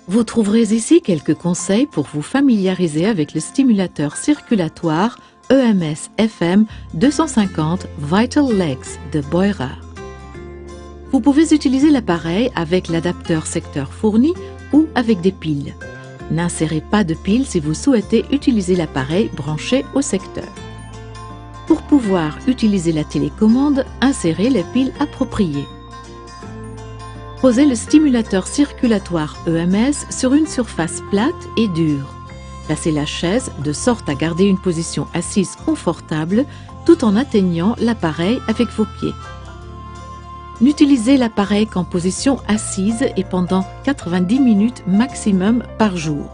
Vous trouverez ici quelques conseils pour vous familiariser avec le stimulateur circulatoire EMS FM 250 Vital Legs de Beurer. Vous pouvez utiliser l'appareil avec l'adapteur secteur fourni ou avec des piles. N'insérez pas de piles si vous souhaitez utiliser l'appareil branché au secteur. Pour pouvoir utiliser la télécommande, insérez les piles appropriées. Posez le stimulateur circulatoire EMS sur une surface plate et dure. Placez la chaise de sorte à garder une position assise confortable tout en atteignant l'appareil avec vos pieds. N'utilisez l'appareil qu'en position assise et pendant 90 minutes maximum par jour.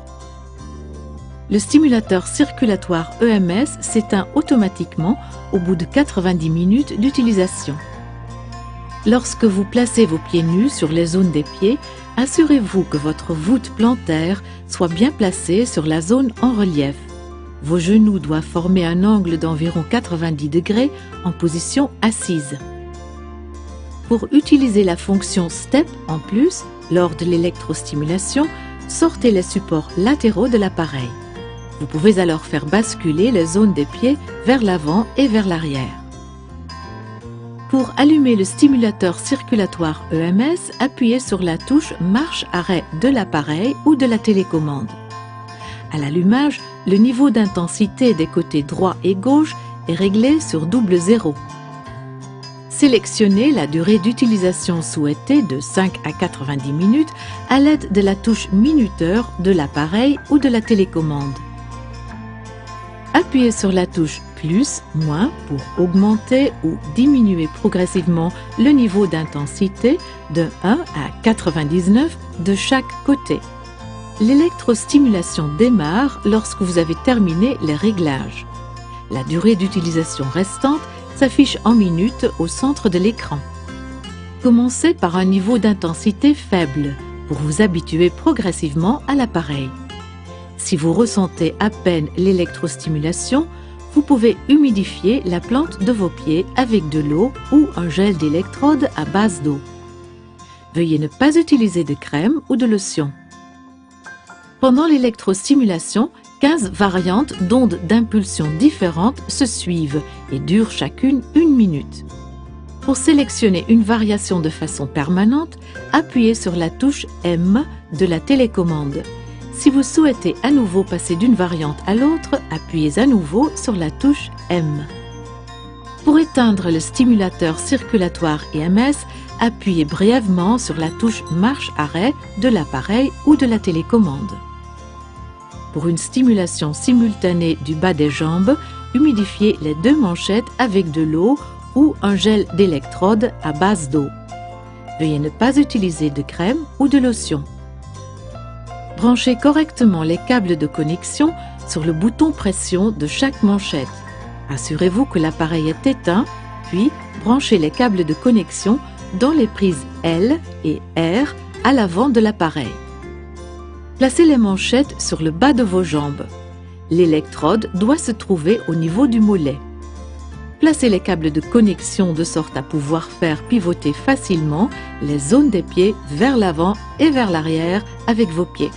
Le stimulateur circulatoire EMS s'éteint automatiquement au bout de 90 minutes d'utilisation. Lorsque vous placez vos pieds nus sur les zones des pieds, assurez-vous que votre voûte plantaire soit bien placée sur la zone en relief. Vos genoux doivent former un angle d'environ 90 degrés en position assise. Pour utiliser la fonction STEP en plus, lors de l'électrostimulation, sortez les supports latéraux de l'appareil. Vous pouvez alors faire basculer les zones des pieds vers l'avant et vers l'arrière. Pour allumer le stimulateur circulatoire EMS, appuyez sur la touche marche-arrêt de l'appareil ou de la télécommande. À l'allumage, le niveau d'intensité des côtés droit et gauche est réglé sur double zéro. Sélectionnez la durée d'utilisation souhaitée de 5 à 90 minutes à l'aide de la touche minuteur de l'appareil ou de la télécommande. Appuyez sur la touche plus, moins pour augmenter ou diminuer progressivement le niveau d'intensité de 1 à 99 de chaque côté. L'électrostimulation démarre lorsque vous avez terminé les réglages. La durée d'utilisation restante s'affiche en minutes au centre de l'écran. Commencez par un niveau d'intensité faible pour vous habituer progressivement à l'appareil. Si vous ressentez à peine l'électrostimulation, vous pouvez humidifier la plante de vos pieds avec de l'eau ou un gel d'électrode à base d'eau. Veuillez ne pas utiliser de crème ou de lotion. Pendant l'électrostimulation, 15 variantes d'ondes d'impulsion différentes se suivent et durent chacune 1 minute. Pour sélectionner une variation de façon permanente, appuyez sur la touche M de la télécommande. Si vous souhaitez à nouveau passer d'une variante à l'autre, appuyez à nouveau sur la touche M. Pour éteindre le stimulateur circulatoire EMS, appuyez brièvement sur la touche marche-arrêt de l'appareil ou de la télécommande. Pour une stimulation simultanée du bas des jambes, humidifiez les 2 manchettes avec de l'eau ou un gel d'électrode à base d'eau. Veuillez ne pas utiliser de crème ou de lotion. Branchez correctement les câbles de connexion sur le bouton pression de chaque manchette. Assurez-vous que l'appareil est éteint, puis branchez les câbles de connexion dans les prises L et R à l'avant de l'appareil. Placez les manchettes sur le bas de vos jambes. L'électrode doit se trouver au niveau du mollet. Placez les câbles de connexion de sorte à pouvoir faire pivoter facilement les zones des pieds vers l'avant et vers l'arrière avec vos pieds.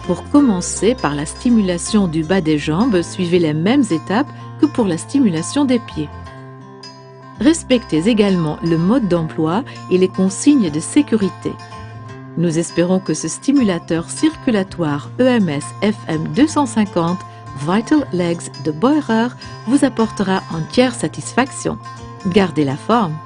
Pour commencer par la stimulation du bas des jambes, suivez les mêmes étapes que pour la stimulation des pieds. Respectez également le mode d'emploi et les consignes de sécurité. Nous espérons que ce stimulateur circulatoire EMS FM 250 Vital Legs de Beurer vous apportera entière satisfaction. Gardez la forme!